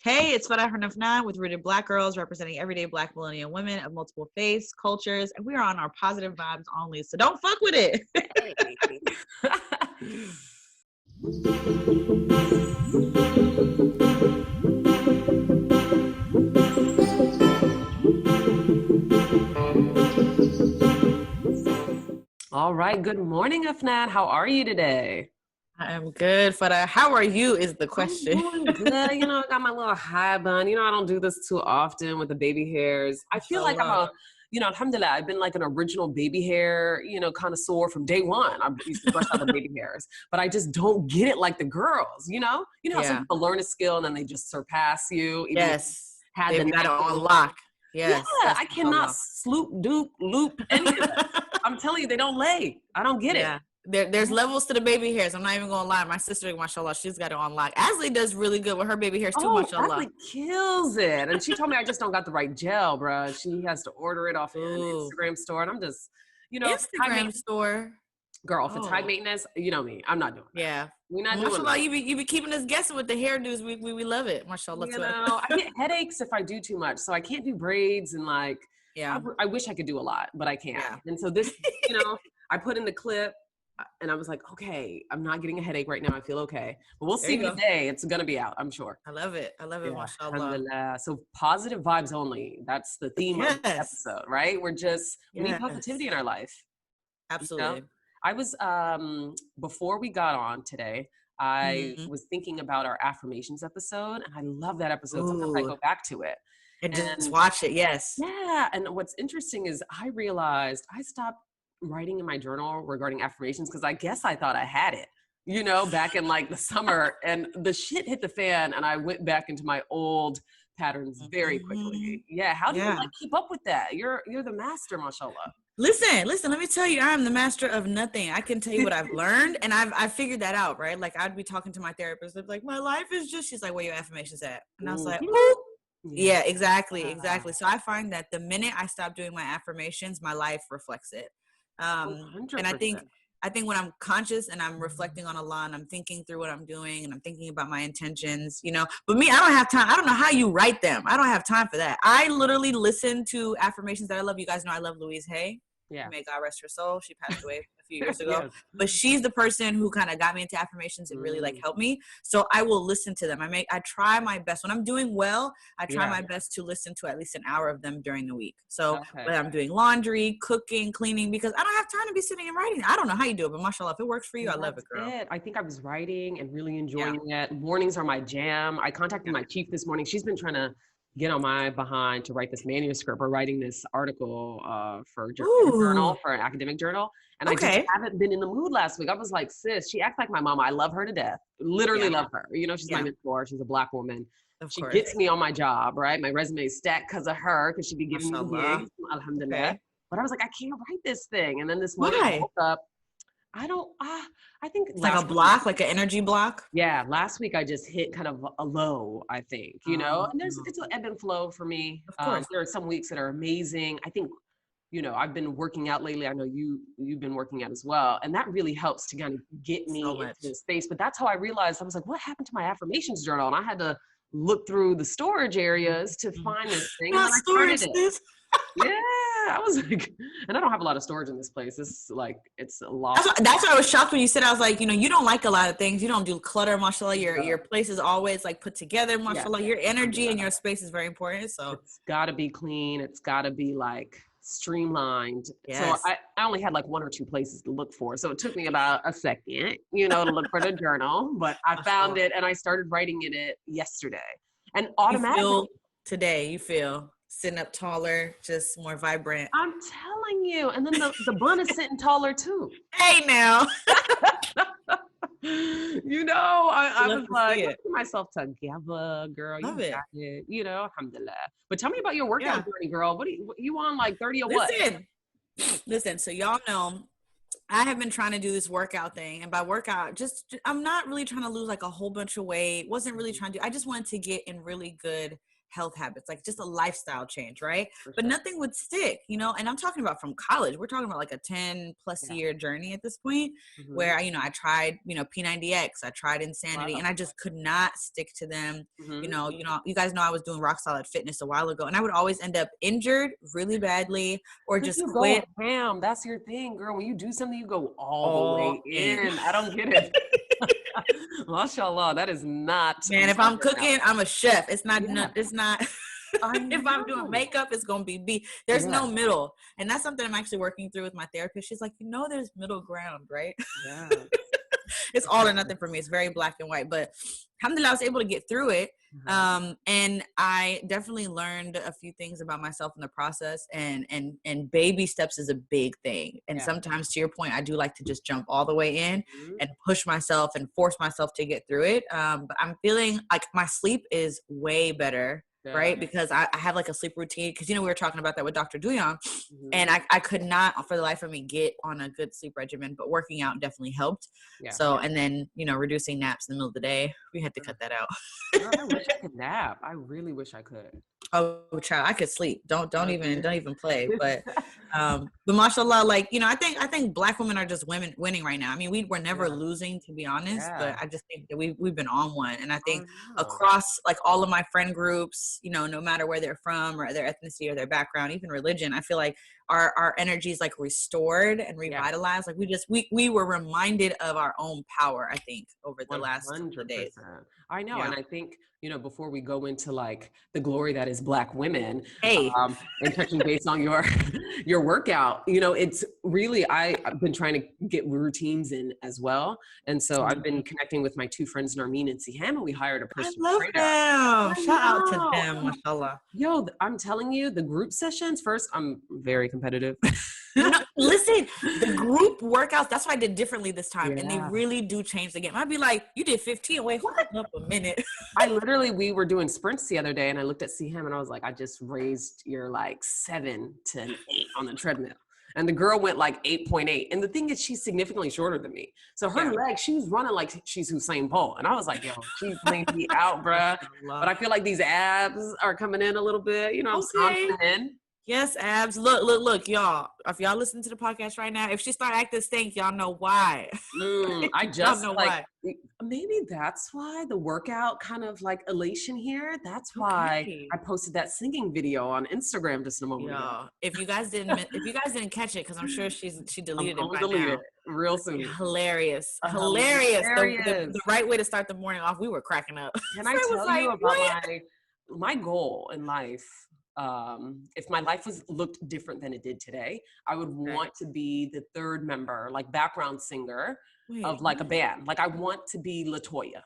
Hey, it's Farah Nafnan with Rooted Black Girls, representing everyday Black millennial women of multiple faiths, cultures, and we are on our positive vibes only. So don't fuck with it. Hey. All right. Good morning, Afnan. How are you today? I am good, Farah. How are you is the question. I'm doing good. I got my little high bun. I don't do this too often with the baby hairs. I feel like alhamdulillah, I've been like an original baby hair, connoisseur from day one. I used to brush out the baby hairs, but I just don't get it like the girls, how some people learn a skill and then they just surpass you. Yes. Had They've got it on lock. Yes. Yeah, I cannot sloop, dupe, loop, any of it. I'm telling you, they don't lay. I don't get it. There's levels to the baby hairs. I'm not even gonna lie. My sister, mashallah, she's got it on lock. Asley does really good with her baby hairs too, mashallah. Asley kills it. And she told me I just don't got the right gel, bro. She has to order it off an Instagram store. And I'm just, Instagram store. Girl, if it's high maintenance, you know me. I'm not doing it. Yeah. We're not doing it. You be keeping us guessing with the hairdos. We love it. Mashallah. I get headaches if I do too much. So I can't do braids and I wish I could do a lot, but I can't. Yeah. And so this, I put in the clip. And I was like, okay, I'm not getting a headache right now. I feel okay. But we'll see today. It's going to be out, I'm sure. I love it. Mashallah. So positive vibes only. That's the theme of the episode, right? We need positivity in our life. Absolutely. I was, before we got on today, I was thinking about our affirmations episode. And I love that episode. Sometimes I go back to it. And just watch it, yes. Yeah. And what's interesting is I realized I stopped writing in my journal regarding affirmations because I guess I thought I had it, back in the summer, and the shit hit the fan and I went back into my old patterns very quickly. Yeah. How do you keep up with that? You're the master, mashallah. Listen, let me tell you, I am the master of nothing. I can tell you what I've learned and I've figured that out, right? Like I'd be talking to my therapist, they'd be like, my life is just, she's like, where your affirmations at? And I was like, oh. Yeah, exactly. So I find that the minute I stop doing my affirmations, my life reflects it. And I think when I'm conscious and I'm reflecting on Allah and I'm thinking through what I'm doing and I'm thinking about my intentions, but me, I don't have time. I don't know how you write them. I don't have time for that. I literally listen to affirmations that I love. You guys know I love Louise Hay. Yeah. May God rest her soul. She passed away a few years ago. Yes. But she's the person who kind of got me into affirmations and really helped me. So I will listen to them. I try my best. When I'm doing well, I try my best to listen to at least an hour of them during the week. So whether I'm doing laundry, cooking, cleaning, because I don't have time to be sitting and writing. I don't know how you do it, but mashallah, if it works for you, I love it, girl. I think I was writing and really enjoying it. Mornings are my jam. I contacted my chief this morning. She's been trying to get on my behind to write this manuscript or writing this article for a journal, for an academic journal. And I just haven't been in the mood last week. I was like, sis, she acts like my mama. I love her to death. Literally love her. She's my mentor. She's a Black woman. She gets me on my job, right? My resume is stacked because of her, because she be giving me gigs. Alhamdulillah. Okay. But I was like, I can't write this thing. And then this morning I woke up. I think it's like a block, like an energy block. Yeah. Last week I just hit kind of a low, I think, and it's an ebb and flow for me. Of course. There are some weeks that are amazing. I think, I've been working out lately. I know you've been working out as well. And that really helps to kind of get me into this space. But that's how I realized, I was like, what happened to my affirmations journal? And I had to look through the storage areas to find this thing. Not storage, Yeah, I was like, and I don't have a lot of storage in this place. It's a lot. That's why I was shocked when you said, I was like, you don't like a lot of things. You don't do clutter, mashallah. Your place is always put together, mashallah. Your energy and your space is very important. So it's got to be clean. It's got to be streamlined. Yes. So I only had 1 or 2 places to look for. So it took me about a second, to look for the journal, but I found it and I started writing in it yesterday. And automatically you feel sitting up taller, just more vibrant. I'm telling you. And then the bun is sitting taller too. Hey now. I was like, get myself together, girl. Love you got it. Alhamdulillah. But tell me about your workout journey, girl. What you on 30 or what? Listen, so y'all know I have been trying to do this workout thing. And by workout, I'm not really trying to lose a whole bunch of weight. Wasn't really trying to I just wanted to get in really good health habits, like just a lifestyle change, right? For But sure. nothing would stick, you know. And I'm talking about from college. We're talking about like a 10 plus Yeah. year journey at this point, Mm-hmm. where I tried, P90X, I tried Insanity, and I just could not stick to them. Mm-hmm. You guys know I was doing Rock Solid Fitness a while ago, and I would always end up injured really badly or Because just you quit. go ham. That's your thing, girl. When you do something, you go all the All way in. in. I don't get it. Mashallah, that is not Man, if my I'm cooking, I'm a chef. It's not. Yeah. It's not. I If I'm doing know. makeup, it's gonna be B. There's Yeah. no middle, and that's something I'm actually working through with my therapist. She's like, there's middle ground, right? Yeah. It's all or nothing for me. It's very black and white. But alhamdulillah, I was able to get through it. And I definitely learned a few things about myself in the process, and baby steps is a big thing. And sometimes, to your point, I do like to just jump all the way in and push myself and force myself to get through it. But I'm feeling like my sleep is way better. Right, because I have like a sleep routine, because we were talking about that with Dr. Duyan, and I could not for the life of me get on a good sleep regimen, but working out definitely helped. So, and then reducing naps in the middle of the day, we had to cut that out. Girl, I wish I could nap. I really wish I could. Oh, child, I could sleep. Don't even play. But mashallah, like I think Black women are just winning right now. I mean, we were never losing, to be honest, but I just think that we've been on one, and I think across like all of my friend groups, no matter where they're from or their ethnicity or their background, even religion, I feel like our energy is like restored and revitalized. Like we were reminded of our own power, I think, over the last 2 days. I know, and I think before we go into like the glory that is Black women, and touching base on your workout, it's really I've been trying to get routines in as well, and so I've been connecting with my two friends Narmeen and Siham, and we hired a personal trainer. I love them. Shout out to them, mashallah. Yo, I'm telling you, the group sessions. First, I'm very competitive. Listen, the group workouts, that's what I did differently this time. And they really do change the game. I'd be like, you did 15. Wait, hold up a minute. We were doing sprints the other day, and I looked at CM and I was like, I just raised your like 7 to an 8 on the treadmill. And the girl went like 8.8. And the thing is, she's significantly shorter than me. So her leg, she was running like she's Usain Bolt. And I was like, yo, she's laying me out, bruh. But I feel like these abs are coming in a little bit. I'm confident. Yes, abs. Look, y'all. If y'all listen to the podcast right now, if she start acting stink, y'all know why. I just know why. Maybe that's why the workout kind of like elation here. That's why I posted that singing video on Instagram just a moment ago. If you guys didn't catch it, because I'm sure she deleted it by now. It real soon. Hilarious. The right way to start the morning off. We were cracking up. Can I tell you about my goal in life? If my life looked different than it did today, I would want to be the third member, like background singer of like a band. Like I want to be LaToya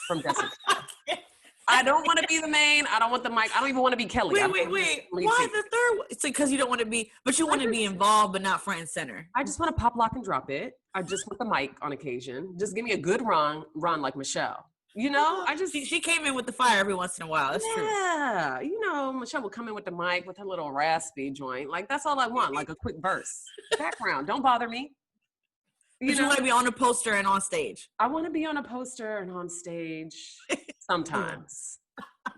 from Destiny. I don't want to be the main. I don't want the mic. I don't even want to be Kelly. Wait. Why the third one? It's because you don't want to be, but you want to be involved, but not front and center. I just want to pop, lock, and drop it. I just want the mic on occasion. Just give me a good run like Michelle. She came in with the fire every once in a while. That's true. Yeah, Michelle would come in with the mic with her little raspy joint. Like that's all I want, like a quick verse. Background, don't bother me. You want to be on a poster and on stage. I want to be on a poster and on stage sometimes.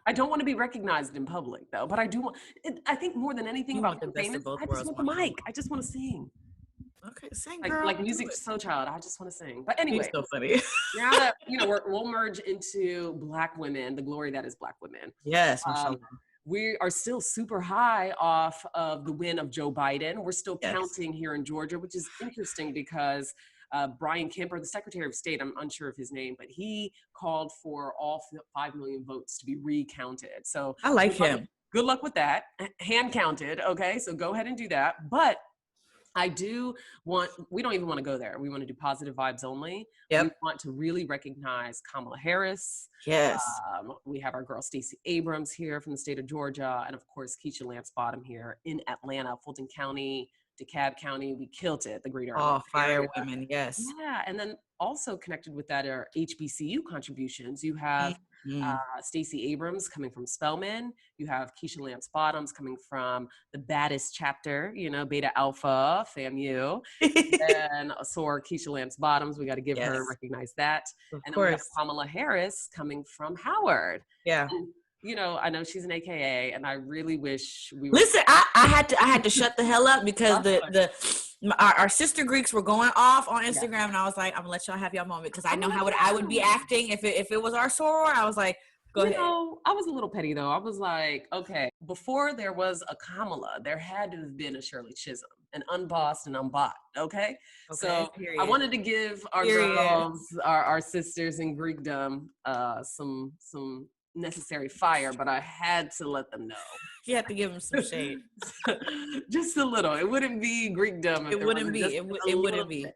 I don't want to be recognized in public though, but I do want. I think more than anything about the famous, I just want the mic. I just want to sing. Okay, sing, girl. Like music, so child. I just want to sing. But anyway, so funny. Now that we'll merge into Black women, the glory that is Black women. Yes, we are still super high off of the win of Joe Biden. We're still counting here in Georgia, which is interesting because Brian Kemp, or the Secretary of State, I'm unsure of his name, but he called for all 5 million votes to be recounted. So I like him. Good luck with that. Hand counted. Okay, so go ahead and do that. But we don't even want to go there. We want to do positive vibes only. We want to really recognize Kamala Harris. Yes. We have our girl Stacey Abrams here from the state of Georgia. And of course, Keisha Lance Bottom here in Atlanta, Fulton County, DeKalb County. We killed it, the greater Atlanta fire area. women, yes. Yeah, and then also connected with that are HBCU contributions. You have Stacey Abrams coming from Spelman. You have Keisha Lance Bottoms coming from the baddest chapter, Beta Alpha, FAMU. And SOAR Keisha Lance Bottoms, we got to give her, recognize that. Of and course. Then we have Kamala Harris coming from Howard. Yeah. And you know, I know she's an AKA, and I really wish we were. Listen, I had to shut the hell up because our sister Greeks were going off on Instagram, and I was like, I'm gonna let y'all have y'all moment because I know how I would be acting if it was our soror. I was like, go ahead. Know, I was a little petty though. I was like, okay, before there was a Kamala, there had to have been a Shirley Chisholm, an unbossed and unbought. Okay. So period. I wanted to give our girls, our sisters in Greekdom, some necessary fire, but I had to let them know. You have to give them some shade. Just a little. It wouldn't be Greekdom. It wouldn't be. It wouldn't be.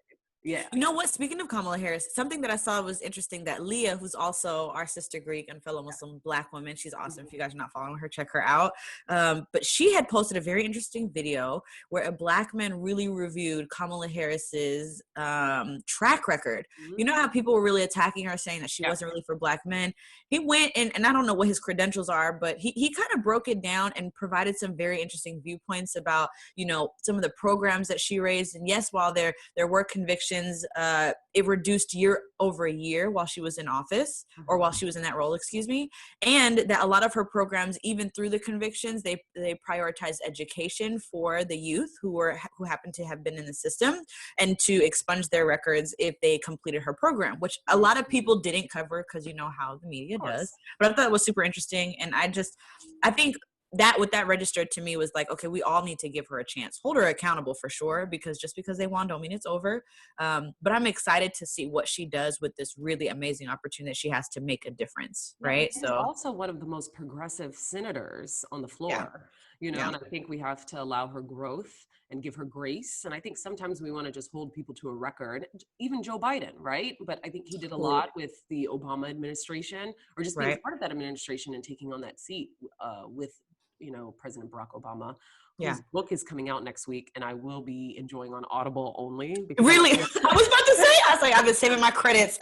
Yeah. You know what? Speaking of Kamala Harris, something that I saw was interesting that Leah, who's also our sister Greek and fellow Muslim Black woman, she's awesome. If you guys are not following her, check her out. But she had posted a very interesting video where a Black man really reviewed Kamala Harris's track record. You know how people were really attacking her, saying that she wasn't really for Black men? He went and I don't know what his credentials are, but he kind of broke it down and provided some very interesting viewpoints about, you know, some of the programs that she raised. And yes, while there were convictions, it reduced year over year while she was in office, or while she was in that role, excuse me. And that a lot of her programs, even through the convictions, they prioritized education for the youth who happened to have been in the system, and to expunge their records if they completed her program, which a lot of people didn't cover because you know how the media does. But I thought it was super interesting. And I think that what that registered to me was like, okay, we all need to give her a chance, hold her accountable for sure, because just because they won don't mean it's over. But I'm excited to see what she does with this really amazing opportunity that she has to make a difference, right? So also one of the most progressive senators on the floor, you know, and I think we have to allow her growth and give her grace. And I think sometimes we want to just hold people to a record, even Joe Biden, right? But I think he did a lot with the Obama administration, or just being part of that administration and taking on that seat with, you know, President Barack Obama, whose book is coming out next week, and I will be enjoying on Audible only. Really? I was about to say, I was like, I've been saving my credits.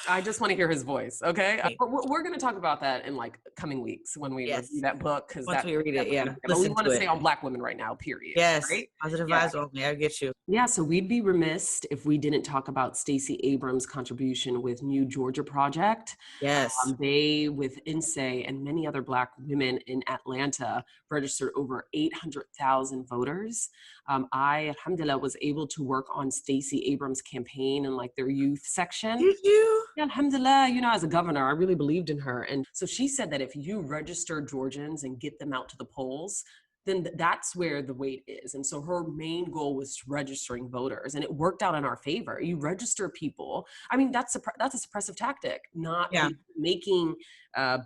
I just want to hear his voice. Okay. But we're going to talk about that in like coming weeks when we review that book. Once we read it, But we want to stay on Black women right now, period. Yes. Right? Positive vibes only. I get you. Yeah. So we'd be remiss if we didn't talk about Stacey Abrams' contribution with New Georgia Project. Yes. They, with INSEE and many other Black women in Atlanta, registered over 800,000 voters. I, alhamdulillah, was able to work on Stacey Abrams' campaign in like their youth section. Did you? Yeah, alhamdulillah, you know, as a governor, I really believed in her. And so she said that if you register Georgians and get them out to the polls, then that's where the weight is. And so her main goal was registering voters, and it worked out in our favor. You register people. I mean, that's a suppressive tactic, not making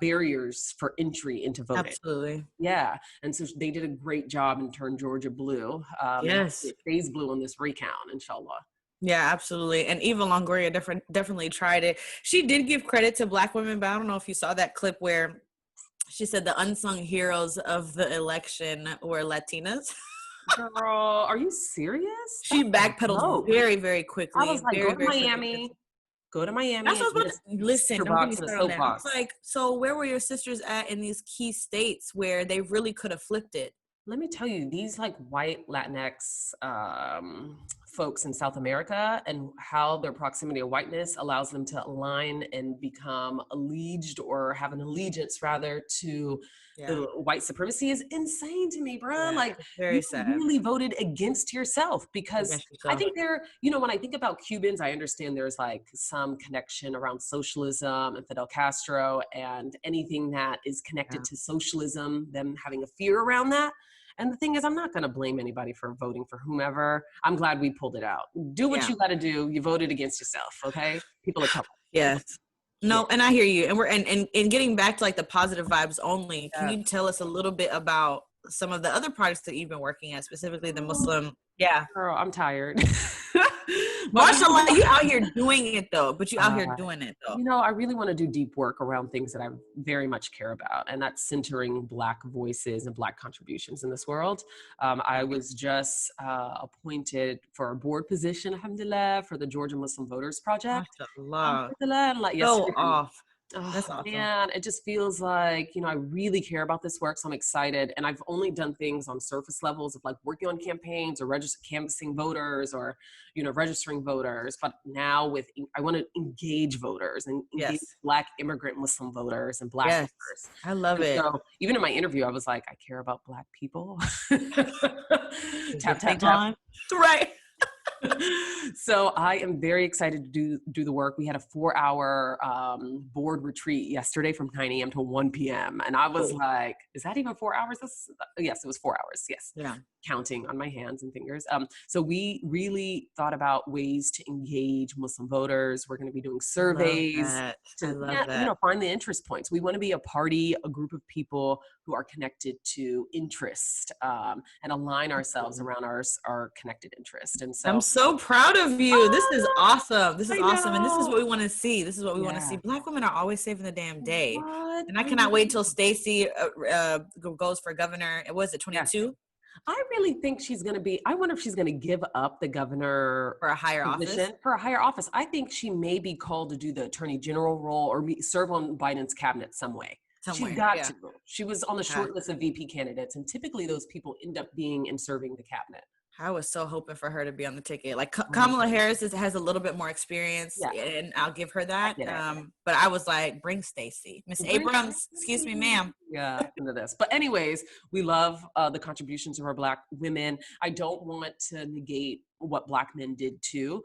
barriers for entry into voting. Absolutely. Yeah. And so they did a great job and turned Georgia blue. Yes. It stays blue on this recount, inshallah. Yeah, absolutely. And Eva Longoria definitely tried it. She did give credit to Black women, but I don't know if you saw that clip where she said the unsung heroes of the election were Latinas. Girl, are you serious? She backpedaled very, very quickly. I was like, go to Miami. Go to Miami. That's what I was about to listen. Don't get me started on that. I was like, so where were your sisters at in these key states where they really could have flipped it? Let me tell you, these like white Latinx folks in South America, and how their proximity of whiteness allows them to align and become alleged, or have an allegiance rather, to the white supremacy is insane to me, bro. Like, very sad. You really voted against yourself, because I think you know, when I think about Cubans, I understand there's like some connection around socialism and Fidel Castro, and anything that is connected to socialism, them having a fear around that. And the thing is, I'm not going to blame anybody for voting for whomever. I'm glad we pulled it out. Do what you got to do. You voted against yourself, okay? People are coming. Yes. No, and I hear you. And we're and getting back to like the positive vibes only. Can you tell us a little bit about some of the other projects that you've been working at, specifically the Muslim? Yeah. Girl, I'm tired. Mashallah, you out here doing it though, but you out here doing it though. You know, I really want to do deep work around things that I very much care about, and that's centering Black voices and Black contributions in this world. I was just appointed for a board position, alhamdulillah, for the Georgia Muslim Voters Project. Mashallah. And like, Go off. That's Oh awesome. man, it just feels like, I really care about this work, so I'm excited. And I've only done things on surface levels of like working on campaigns or canvassing voters or, registering voters. But now I want to engage voters and engage Yes. Black immigrant Muslim voters and Black Yes. voters. I love And it. so even in my interview, I was like, I care about Black people. Tap, tap, Take tap. on. Right. So I am very excited to do the work. We had a 4-hour board retreat yesterday from 9 a.m. to 1 p.m. And I was like, is that even 4 hours? Yes, it was 4 hours. Yes. Yeah. Counting on my hands and fingers. So we really thought about ways to engage Muslim voters. We're going to be doing surveys I love that. find the interest points. We want to be a party, a group of people who are connected to interest and align ourselves around our connected interest. And so I'm so proud of you. This is awesome. This is I awesome. And this is know. what we want to see. This is what we want to see. Yeah. Black women are always saving the damn day. What? And I cannot wait till Stacey goes for governor. Was it 22? I really think she's going to be, I wonder if she's going to give up the governor For a higher position office? for a higher office. I think she may be called to do the attorney general role or serve on Biden's cabinet some way. Somewhere. She's got Yeah. to. She was on the short list of VP candidates, and typically those people end up being and serving the cabinet. I was so hoping for her to be on the ticket. Like Kamala Harris has a little bit more experience, and I'll give her that. But I was like, bring Stacey. Miss Abrams, excuse me, ma'am. Yeah, into this. But anyways, we love the contributions of our Black women. I don't want to negate what Black men did too,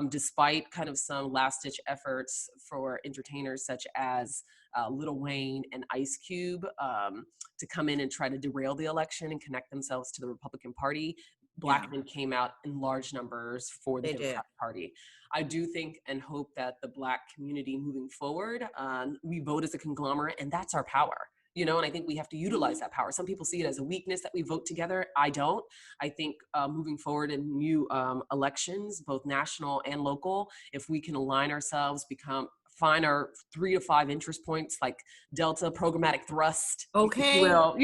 despite kind of some last-ditch efforts for entertainers such as Lil Wayne and Ice Cube to come in and try to derail the election and connect themselves to the Republican Party. Black men came out in large numbers for the Democratic Party. I do think and hope that the Black community moving forward, we vote as a conglomerate, and that's our power. And I think we have to utilize that power. Some people see it as a weakness that we vote together. I don't. I think moving forward in new elections, both national and local, if we can align ourselves, find our 3 to 5 interest points like Delta programmatic thrust, if you will,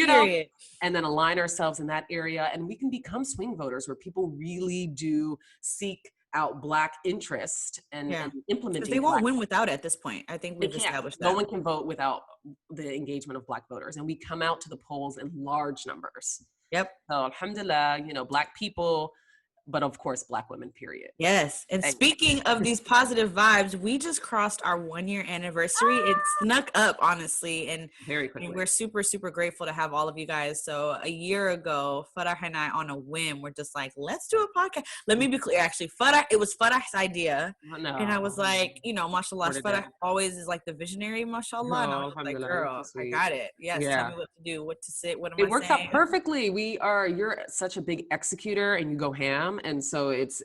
and then align ourselves in that area, and we can become swing voters where people really do seek out Black interest and implementing. They won't win without it at this point. I think we've established that. No one can vote without the engagement of Black voters, and we come out to the polls in large numbers. Yep. So alhamdulillah, Black people, but of course, Black women, period. Yes. And speaking of these positive vibes, we just crossed our 1-year anniversary. It snuck up, honestly. And very quickly. We're super, super grateful to have all of you guys. So a year ago, Farah and I, on a whim, we're just like, let's do a podcast. Let me be clear. Actually, it was Farah's idea. And I was like, mashallah, Farah always is like the visionary, mashallah. And I was like, girl, I got it. Yes, tell me what to do, what to say, what am I saying? It works out perfectly. You're such a big executor and you go ham. And so it's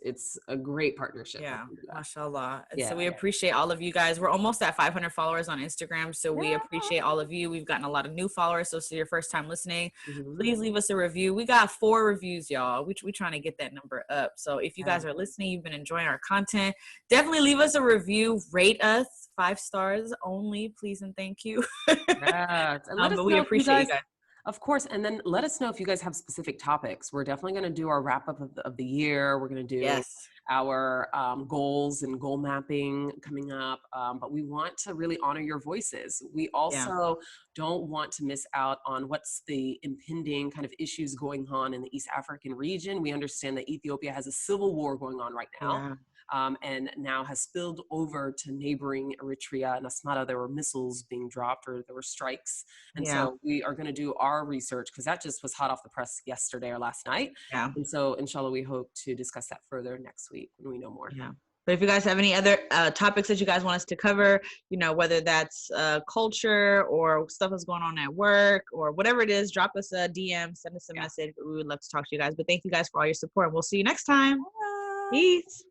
a great partnership. Yeah, mashallah. And so we appreciate all of you guys. We're almost at 500 followers on Instagram. So we appreciate all of you. We've gotten a lot of new followers. So it's your first time listening. Please leave us a review. We got 4 reviews, y'all. We're trying to get that number up. So if you guys are listening, you've been enjoying our content, definitely leave us a review. Rate us 5 stars only, please and thank you. But we appreciate you guys. Of course. And then let us know if you guys have specific topics. We're definitely going to do our wrap up of the year. We're going to do our goals and goal mapping coming up. But we want to really honor your voices. We also don't want to miss out on what's the impending kind of issues going on in the East African region. We understand that Ethiopia has a civil war going on right now. And now has spilled over to neighboring Eritrea and Asmara. There were missiles being dropped or there were strikes. And so we are going to do our research because that just was hot off the press yesterday or last night. And so inshallah, we hope to discuss that further next week when we know more. But if you guys have any other topics that you guys want us to cover, whether that's culture or stuff that's going on at work or whatever it is, drop us a DM, send us a message. We would love to talk to you guys. But thank you guys for all your support. And we'll see you next time. Peace.